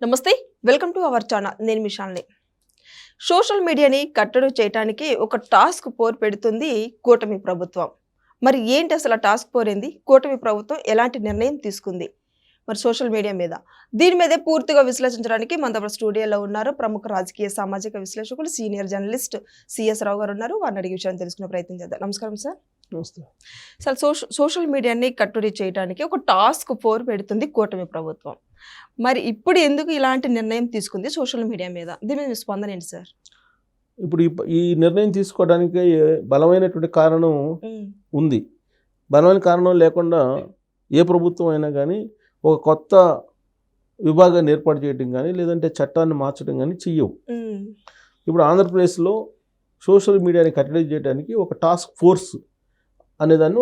నమస్తే, welcome to our channel. నేను మీ Shalini. Social మీడియాని కట్టడి చేయడానికి ఒక టాస్క్ ఫోర్స్ పెడుతుంది కూటమి ప్రభుత్వం. మరి ఏంటి అసలు ఆ టాస్క్ ఫోర్స్ ఏంది? కూటమి ప్రభుత్వం ఎలాంటి నిర్ణయం తీసుకుంది మరి సోషల్ మీడియా మీద? దీని మీదే పూర్తిగా విశ్లేషించడానికి మన దగ్గర స్టూడియోలో ఉన్నారు ప్రముఖ రాజకీయ సామాజిక విశ్లేషకులు సీనియర్ జర్నలిస్ట్ సిఎస్ రావు గారు ఉన్నారు. వారిని అడిగే విషయాన్ని తెలుసుకునే ప్రయత్నం చేద్దాం. నమస్కారం సార్. నమస్తే. అసలు సోషల్ మీడియాని కట్టడి చేయడానికి ఒక టాస్క్ ఫోర్స్ పెడుతుంది కూటమి ప్రభుత్వం. మరి ఇప్పుడు ఎందుకు ఇలాంటి నిర్ణయం తీసుకుంది సోషల్ మీడియా మీద? దీని మీద మీ స్పందన ఏంటి సార్? ఇప్పుడు ఈ నిర్ణయం తీసుకోవడానికి బలమైనటువంటి కారణం ఉంది. బలమైన కారణం లేకుండా ఏ ప్రభుత్వం అయినా కానీ ఒక కొత్త విభాగాన్ని ఏర్పాటు చేయడం కానీ లేదంటే చట్టాన్ని మార్చడం కానీ చెయ్యవు. ఇప్పుడు ఆంధ్రప్రదేశ్లో సోషల్ మీడియాని కట్టడి చేయడానికి ఒక టాస్క్ ఫోర్స్ అనేదాన్ని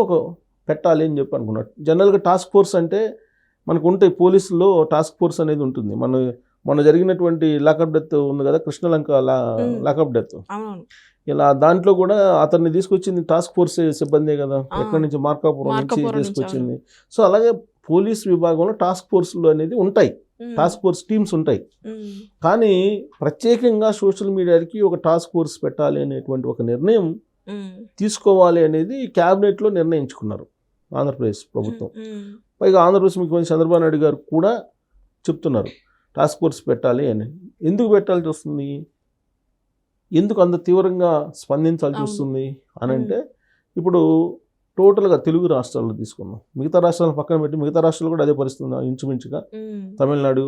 పెట్టాలి అని చెప్పి అనుకున్నాడు. జనరల్గా టాస్క్ ఫోర్స్ అంటే మనకు ఉంటాయి, పోలీసుల్లో టాస్క్ ఫోర్స్ అనేది ఉంటుంది. మొన్న జరిగినటువంటి లాకప్ డెత్ ఉంది కదా, కృష్ణలంక లాకప్ డెత్, ఇలా దాంట్లో కూడా అతన్ని తీసుకొచ్చింది టాస్క్ ఫోర్స్ సిబ్బందే కదా, ఎక్కడి నుంచి మార్కాపురం నుంచి తీసుకొచ్చింది. సో అలాగే పోలీస్ విభాగంలో టాస్క్ ఫోర్స్లు అనేది ఉంటాయి, టాస్క్ ఫోర్స్ టీమ్స్ ఉంటాయి. కానీ ప్రత్యేకంగా సోషల్ మీడియాకి ఒక టాస్క్ ఫోర్స్ పెట్టాలి అనేటువంటి ఒక నిర్ణయం తీసుకోవాలి అనేది క్యాబినెట్లో నిర్ణయించుకున్నారు ఆంధ్రప్రదేశ్ ప్రభుత్వం. పైగా ఆంధ్రప్రదేశ్ ముఖ్యమంత్రి చంద్రబాబు నాయుడు గారు కూడా చెప్తున్నారు టాస్క్ ఫోర్స్ పెట్టాలి అని. ఎందుకు పెట్టాల్సి వస్తుంది, ఎందుకు అంత తీవ్రంగా స్పందించాల్సి వస్తుంది అని అంటే, ఇప్పుడు టోటల్గా తెలుగు రాష్ట్రాల్లో తీసుకున్నాం, మిగతా రాష్ట్రాలను పక్కన పెట్టి మిగతా రాష్ట్రాలు కూడా అదే పరిస్థితి ఉంది ఇంచుమించుగా. తమిళనాడు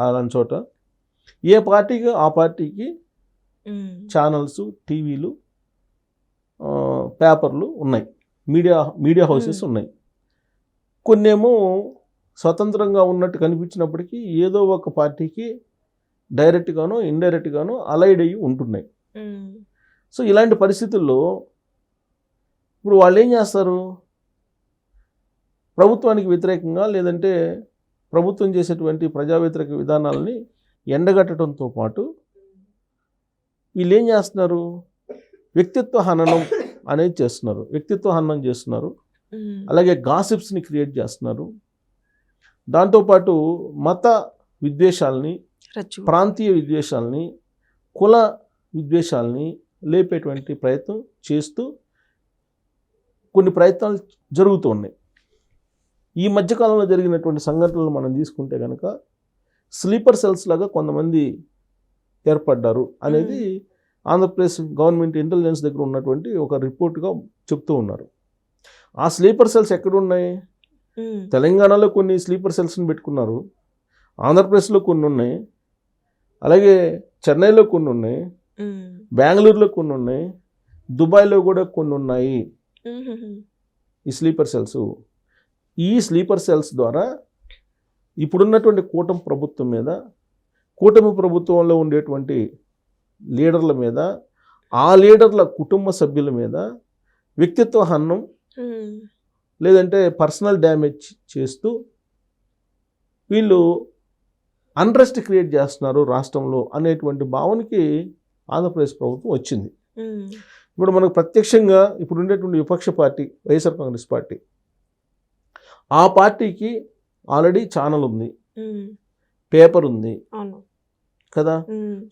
అలాంటి చోట ఏ పార్టీకి ఆ పార్టీకి ఛానల్స్, టీవీలు, పేపర్లు ఉన్నాయి, మీడియా హౌసెస్ ఉన్నాయి. కొన్నేమో స్వతంత్రంగా ఉన్నట్టు కనిపించినప్పటికీ ఏదో ఒక పార్టీకి డైరెక్ట్గానో ఇండైరెక్ట్గానో అలైడ్ అయ్యి ఉంటున్నాయి. సో ఇలాంటి పరిస్థితుల్లో ఇప్పుడు వాళ్ళు ఏం చేస్తారు, ప్రభుత్వానికి వ్యతిరేకంగా లేదంటే ప్రభుత్వం చేసేటువంటి ప్రజా వ్యతిరేక విధానాలని ఎండగట్టడంతో పాటు వీళ్ళు ఏం చేస్తున్నారు, వ్యక్తిత్వ హననం అనేది చేస్తున్నారు, వ్యక్తిత్వ హననం చేస్తున్నారు. అలాగే గాసిప్స్ని క్రియేట్ చేస్తున్నారు. దాంతోపాటు మత విద్వేషాలని, ప్రాంతీయ విద్వేషాలని, కుల విద్వేషాలని లేపేటువంటి ప్రయత్నం చేస్తూ కొన్ని ప్రయత్నాలు జరుగుతూ ఉన్నాయి. ఈ మధ్యకాలంలో జరిగినటువంటి సంఘటనలు మనం తీసుకుంటే కనుక స్లీపర్ సెల్స్ లాగా కొంతమంది ఏర్పడ్డారు అనేది ఆంధ్రప్రదేశ్ గవర్నమెంట్ ఇంటెలిజెన్స్ దగ్గర ఉన్నటువంటి ఒక రిపోర్ట్గా చెప్తూ ఉన్నారు. ఆ స్లీపర్ సెల్స్ ఎక్కడున్నాయి? తెలంగాణలో కొన్ని స్లీపర్ సెల్స్ని పెట్టుకున్నారు, ఆంధ్రప్రదేశ్లో కొన్ని ఉన్నాయి, అలాగే చెన్నైలో కొన్ని ఉన్నాయి, బెంగళూరులో కొన్ని ఉన్నాయి, దుబాయ్లో కూడా కొన్ని ఉన్నాయి ఈ స్లీపర్ సెల్స్. ఈ స్లీపర్ సెల్స్ ద్వారా ఇప్పుడున్నటువంటి కూటమి ప్రభుత్వం మీద, కూటమి ప్రభుత్వంలో ఉండేటువంటి లీడర్ల మీద, ఆ లీడర్ల కుటుంబ సభ్యుల మీద వ్యక్తిత్వ హననం లేదంటే పర్సనల్ డ్యామేజ్ చేస్తూ వీళ్ళు అన్రెస్ట్ క్రియేట్ చేస్తున్నారు రాష్ట్రంలో అనేటువంటి భావనకి ఆంధ్రప్రదేశ్ ప్రభుత్వం వచ్చింది. ఇప్పుడు మనకు ప్రత్యక్షంగా ఇప్పుడు ఉండేటువంటి విపక్ష పార్టీ వైఎస్ఆర్ కాంగ్రెస్ పార్టీ, ఆ పార్టీకి ఆల్రెడీ ఛానల్ ఉంది, పేపర్ ఉంది కదా,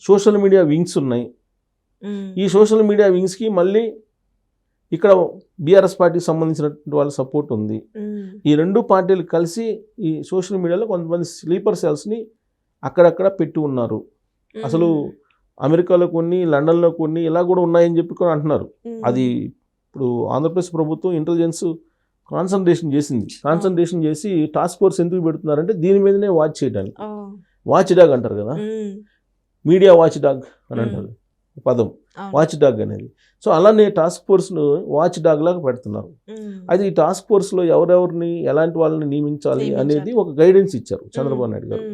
సోషల్ మీడియా వింగ్స్ ఉన్నాయి. ఈ సోషల్ మీడియా వింగ్స్కి మళ్ళీ ఇక్కడ బీఆర్ఎస్ పార్టీకి సంబంధించినటువంటి వాళ్ళ సపోర్ట్ ఉంది. ఈ రెండు పార్టీలు కలిసి ఈ సోషల్ మీడియాలో కొంతమంది స్లీపర్ సెల్స్ని అక్కడక్కడ పెట్టి ఉన్నారు. అసలు అమెరికాలో కొన్ని, లండన్లో కొన్ని ఇలా కూడా ఉన్నాయని చెప్పి కూడా అంటున్నారు. అది ఇప్పుడు ఆంధ్రప్రదేశ్ ప్రభుత్వం ఇంటెలిజెన్స్ కాన్సన్ట్రేషన్ చేసి టాస్క్ ఫోర్స్ ఎందుకు పెడుతున్నారంటే దీని మీదనే వాచ్ చేయడానికి. వాచ్ డాగ్ అంటారు కదా, మీడియా వాచ్ డాగ్ అని అంటారు పదం, వాచ్ డాగ్ అనేది. సో అలానే టాస్క్ ఫోర్స్ను వాచ్ డాగ్ లాగా పెడుతున్నారు. అయితే ఈ టాస్క్ ఫోర్స్లో ఎవరెవరిని ఎలాంటి వాళ్ళని నియమించాలి అనేది ఒక గైడెన్స్ ఇచ్చారు చంద్రబాబు నాయుడు గారు.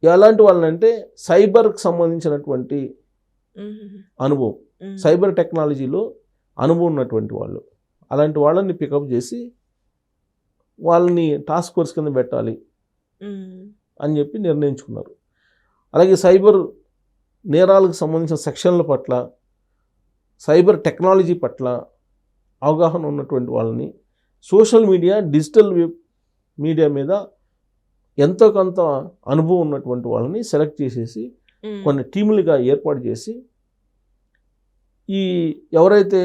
ఎలాంటి వాళ్ళని అంటే సైబర్కి సంబంధించినటువంటి అనుభవం, సైబర్ టెక్నాలజీలో అనుభవం ఉన్నటువంటి వాళ్ళు, అలాంటి వాళ్ళని పికప్ చేసి వాళ్ళని టాస్క్ ఫోర్స్ కింద పెట్టాలి అని చెప్పి నిర్ణయించుకున్నారు. అలాగే సైబర్ నేరాలకు సంబంధించిన సెక్షన్ల పట్ల, సైబర్ టెక్నాలజీ పట్ల అవగాహన ఉన్నటువంటి వాళ్ళని, సోషల్ మీడియా, డిజిటల్ మీడియా మీద ఎంతో కొంత అనుభవం ఉన్నటువంటి వాళ్ళని సెలెక్ట్ చేసేసి కొన్ని టీములుగా ఏర్పాటు చేసి ఈ ఎవరైతే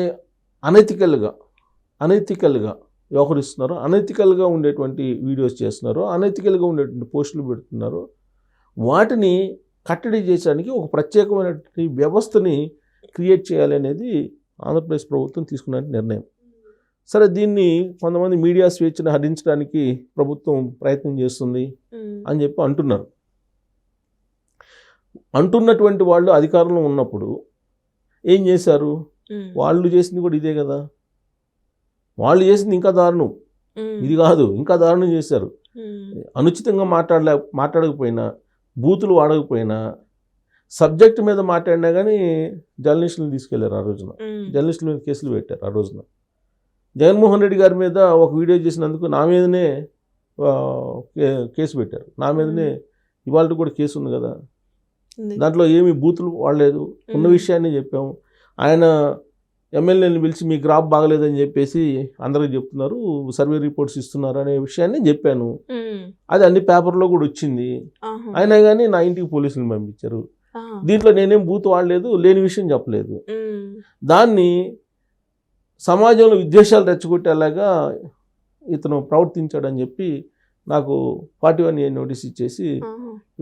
అనైతికల్గా వ్యవహరిస్తున్నారో, అనైతికల్గా ఉండేటువంటి వీడియోస్ చేస్తున్నారో, అనైతికల్గా ఉండేటువంటి పోస్టులు పెడుతున్నారో వాటిని కట్టడి చేయడానికి ఒక ప్రత్యేకమైనటువంటి వ్యవస్థని క్రియేట్ చేయాలి అనేది ఆంధ్రప్రదేశ్ ప్రభుత్వం తీసుకున్న నిర్ణయం. సరే, దీన్ని కొంతమంది మీడియా స్వేచ్ఛను హరించడానికి ప్రభుత్వం ప్రయత్నం చేస్తుంది అని చెప్పి అంటున్నటువంటి వాళ్ళు అధికారంలో ఉన్నప్పుడు ఏం చేశారు? వాళ్ళు చేసింది కూడా ఇదే కదా. వాళ్ళు చేసింది ఇంకా దారుణం, ఇది కాదు, ఇంకా దారుణం చేశారు. అనుచితంగా మాట్లాడకపోయినా, బూతులు వాడకపోయినా, సబ్జెక్ట్ మీద మాట్లాడినా కానీ జర్నలిస్టులను తీసుకెళ్లారు. ఆ రోజున జర్నలిస్టుల మీద కేసులు పెట్టారు. ఆ రోజున జగన్మోహన్ రెడ్డి గారి మీద ఒక వీడియో చేసినందుకు నా మీదనే కేసు పెట్టారు. నా మీదనే ఇవాళ కూడా కేసు ఉంది కదా. దాంట్లో ఏమి బూతులు వాడలేదు, ఉన్న విషయాన్ని చెప్పాము. ఆయన ఎమ్మెల్యేని పిలిచి మీ గ్రాఫ్ బాగలేదని చెప్పేసి అందరికి చెప్తున్నారు, సర్వే రిపోర్ట్స్ ఇస్తున్నారు అనే విషయాన్ని చెప్పాను. అది అన్ని పేపర్లో కూడా వచ్చింది. అయినా కానీ నా ఇంటికి పోలీసులను పంపించారు. దీంట్లో నేనేం బూత్ వాడలేదు, లేని విషయం చెప్పలేదు. దాన్ని సమాజంలో విద్వేషాలు రెచ్చగొట్టేలాగా ఇతను ప్రవర్తించాడని చెప్పి నాకు 41A నోటీస్ ఇచ్చేసి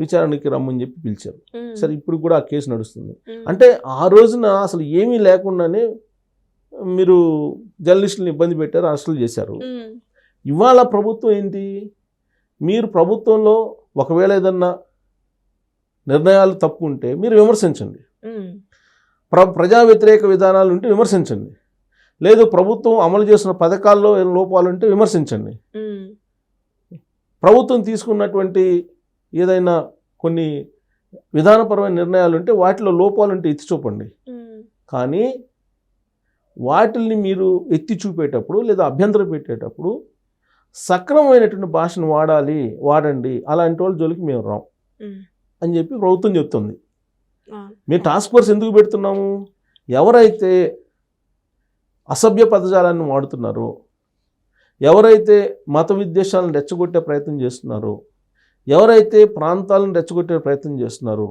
విచారణకి రమ్మని చెప్పి పిలిచారు. సరే, ఇప్పుడు కూడా ఆ కేసు నడుస్తుంది. అంటే ఆ రోజున అసలు ఏమీ లేకుండానే మీరు జర్నలిస్టులను ఇబ్బంది పెట్టారు, అరెస్టులు చేశారు. ఇవాళ ప్రభుత్వం ఏంటి? మీరు ప్రభుత్వంలో ఒకవేళ ఏదన్నా నిర్ణయాలు తప్పు ఉంటే మీరు విమర్శించండి, ప్రజా వ్యతిరేక విధానాలు ఉంటే విమర్శించండి, లేదు ప్రభుత్వం అమలు చేసిన పథకాల్లో లోపాలు ఉంటే విమర్శించండి. ప్రభుత్వం తీసుకున్నటువంటి ఏదైనా కొన్ని విధానపరమైన నిర్ణయాలు ఉంటే వాటిలో లోపాలు ఉంటే ఎత్తి చూపండి. కానీ వాటిల్ని మీరు ఎత్తి చూపేటప్పుడు లేదా అభ్యంతరం పెట్టేటప్పుడు సక్రమమైనటువంటి భాషను వాడండి, అలాంటి వాళ్ళ జోలికి మేము రాం అని చెప్పి ప్రభుత్వం చెప్తుంది. మేము టాస్క్ ఫోర్స్ ఎందుకు పెడుతున్నాము? ఎవరైతే అసభ్య పదజాలాన్ని వాడుతున్నారో, ఎవరైతే మత విద్వేషాలను రెచ్చగొట్టే ప్రయత్నం చేస్తున్నారో, ఎవరైతే ప్రాంతాలను రెచ్చగొట్టే ప్రయత్నం చేస్తున్నారో,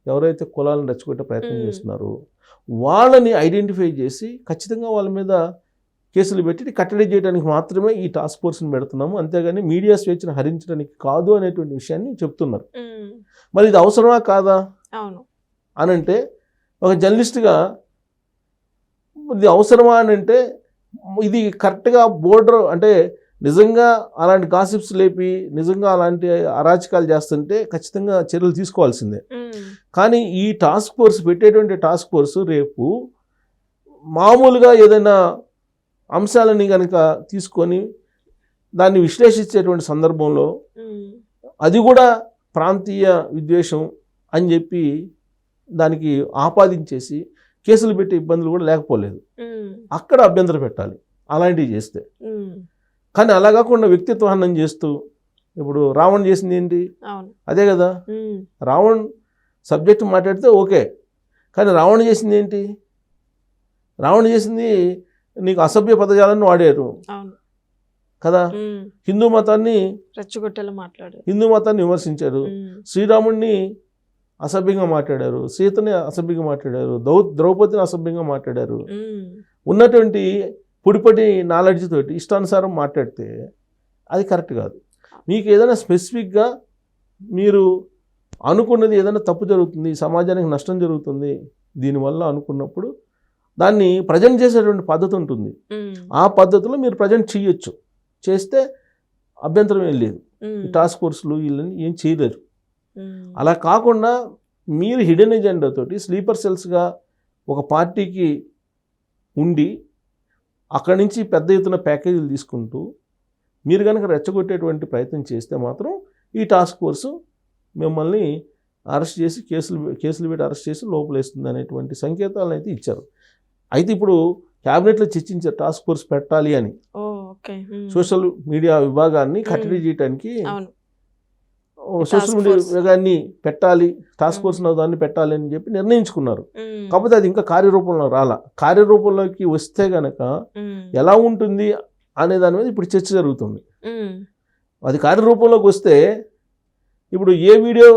ఎవరైతే కులాలను రెచ్చగొట్టే ప్రయత్నం చేస్తున్నారో వాళ్ళని ఐడెంటిఫై చేసి ఖచ్చితంగా వాళ్ళ మీద కేసులు పెట్టి కట్టడి చేయడానికి మాత్రమే ఈ టాస్క్ ఫోర్స్ని పెడుతున్నాము, అంతేగాని మీడియా స్వేచ్ఛను హరించడానికి కాదు అనేటువంటి విషయాన్ని చెప్తున్నారు. మరి ఇది అవసరమా కాదా అని అంటే, ఒక జర్నలిస్ట్గా ఇది అవసరమా అని అంటే, ఇది కరెక్ట్గా బోర్డర్ అంటే నిజంగా అలాంటి గాసిప్స్ లేపి నిజంగా అలాంటి అరాచకాలు చేస్తుంటే ఖచ్చితంగా చర్యలు తీసుకోవాల్సిందే. కానీ ఈ టాస్క్ ఫోర్స్ పెట్టేటువంటి టాస్క్ ఫోర్స్ రేపు మామూలుగా ఏదైనా అంశాలని కనుక తీసుకొని దాన్ని విశ్లేషించేటువంటి సందర్భంలో అది కూడా ప్రాంతీయ విద్వేషం అని చెప్పి దానికి ఆపాదించేసి కేసులు పెట్టే ఇబ్బందులు కూడా లేకపోలేదు. అక్కడ అభ్యంతరం పెట్టాలి అలాంటివి చేస్తే. కానీ అలా కాకుండా వ్యక్తిత్వ హననం చేస్తూ, ఇప్పుడు రావణ్ చేసింది ఏంటి? అదే కదా. రావణ్ సబ్జెక్ట్ మాట్లాడితే ఓకే, కానీ రావణ్ చేసింది ఏంటి? రావణ్ చేసింది నీకు అసభ్య పదజాలను వాడారు కదా. హిందూ మతాన్ని రెచ్చగొట్టేలా మాట్లాడారు, హిందూ మతాన్ని విమర్శించారు, శ్రీరాముడిని అసభ్యంగా మాట్లాడారు, సీతని అసభ్యంగా మాట్లాడారు, ద్రౌపదిని అసభ్యంగా మాట్లాడారు. ఉన్నటువంటి పుడిపటి నాలెడ్జ్ తోటి ఇష్టానుసారం మాట్లాడితే అది కరెక్ట్ కాదు. మీకు ఏదైనా స్పెసిఫిక్గా మీరు అనుకున్నది ఏదైనా తప్పు జరుగుతుంది, సమాజానికి నష్టం జరుగుతుంది దీనివల్ల అనుకున్నప్పుడు దాన్ని ప్రజెంట్ చేసేటువంటి పద్ధతి ఉంటుంది. ఆ పద్ధతిలో మీరు ప్రజెంట్ చేయొచ్చు, చేస్తే అభ్యంతరం ఏం లేదు. ఈ టాస్క్ ఫోర్స్లు వీళ్ళని ఏం చేయలేరు. అలా కాకుండా మీరు హిడెన్ ఎజెండా తోటి స్లీపర్ సెల్స్గా ఒక పార్టీకి ఉండి అక్కడి నుంచి పెద్ద ఎత్తున ప్యాకేజీలు తీసుకుంటూ మీరు కనుక రెచ్చగొట్టేటువంటి ప్రయత్నం చేస్తే మాత్రం ఈ టాస్క్ ఫోర్సు మిమ్మల్ని అరెస్ట్ చేసి కేసులు పెట్టి అరెస్ట్ చేసి లోపలేస్తుంది అనేటువంటి సంకేతాలను అయితే ఇచ్చారు. అయితే ఇప్పుడు క్యాబినెట్లో చర్చించారు టాస్క్ ఫోర్స్ పెట్టాలి అని. సోషల్ మీడియా విభాగాన్ని కట్టడి చేయడానికి సోషల్ మీడియా విభాగాన్ని పెట్టాలి, టాస్క్ ఫోర్స్ దాన్ని పెట్టాలి అని చెప్పి నిర్ణయించుకున్నారు. కాకపోతే అది ఇంకా కార్యరూపంలో రాలా. కార్యరూపంలోకి వస్తే గనక ఎలా ఉంటుంది అనే దాని మీద ఇప్పుడు చర్చ జరుగుతుంది. అది కార్యరూపంలోకి వస్తే ఇప్పుడు ఏ వీడియో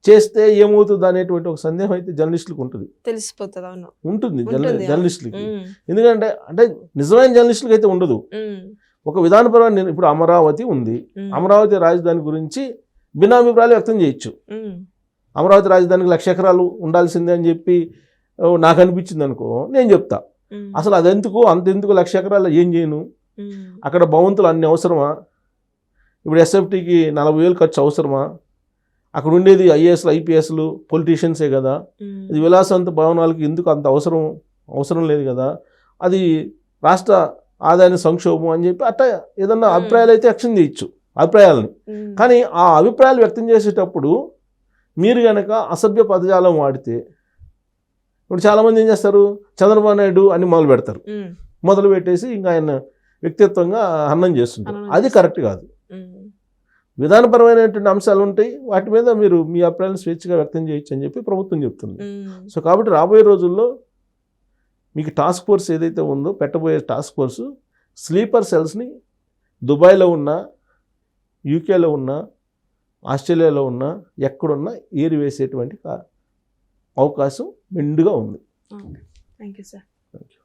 చేస్తే ఏమవుతుంది అనేటువంటి ఒక సందేహం అయితే జర్నలిస్టులకు ఉంటుంది తెలిసిపోతుంది. అవును. ఉంటుంది ఉంటుంది. జర్నలిస్టులకి. ఎందుకంటే అంటే నిజమైన జర్నలిస్టులకి అయితే ఉండదు. ఒక విధానపరమైన ఇప్పుడు అమరావతి ఉంది, అమరావతి రాజధాని గురించి భిన్నాభిప్రాయాలు వ్యక్తం చేయొచ్చు. అమరావతి రాజధానికి 1,00,000 ఎకరాలు ఉండాల్సిందే అని చెప్పి నాకు అనిపించింది అనుకో, నేను చెప్తా అసలు అదెందుకు అంతెందుకు 1,00,000 ఎకరాలు ఏం చేయను, అక్కడ భవంతులు అన్ని అవసరమా, ఇప్పుడు ఎస్ఎఫ్టీకి 40,000 ఖర్చు అవసరమా, అక్కడ ఉండేది ఐఏఎస్లు ఐపీఎస్లు పొలిటీషియన్సే కదా, ఇది విలాసవంత భవనాలకి ఎందుకు అంత అవసరం లేదు కదా, అది రాష్ట్ర ఆదాయ సంక్షోభం అని చెప్పి అట్లా ఏదన్నా అభిప్రాయాలు అయితే వ్యక్తం చేయొచ్చు అభిప్రాయాలని. కానీ ఆ అభిప్రాయాలు వ్యక్తం చేసేటప్పుడు మీరు కనుక అసభ్య పదజాలం వాడితే, ఇప్పుడు చాలామంది ఏం చేస్తారు, చంద్రబాబు నాయుడు అని మొదలు పెట్టేసి ఇంకా ఆయన వ్యక్తిత్వంగా హననం చేస్తుంటారు. అది కరెక్ట్ కాదు. విధానపరమైనటువంటి అంశాలు ఉంటాయి, వాటి మీద మీరు మీ అభిప్రాయాలను స్వేచ్ఛగా వ్యక్తం చేయొచ్చు అని చెప్పి ప్రభుత్వం చెప్తుంది. సో కాబట్టి రాబోయే రోజుల్లో మీకు టాస్క్ ఫోర్స్ ఏదైతే ఉందో, పెట్టబోయే టాస్క్ ఫోర్సు స్లీపర్ సెల్స్ని దుబాయ్లో ఉన్నా, యూకేలో ఉన్నా, ఆస్ట్రేలియాలో ఉన్నా, ఎక్కడున్నా ఏరివేసేటువంటి అవకాశం మెండుగా ఉంది. Thank you sir. Thank you.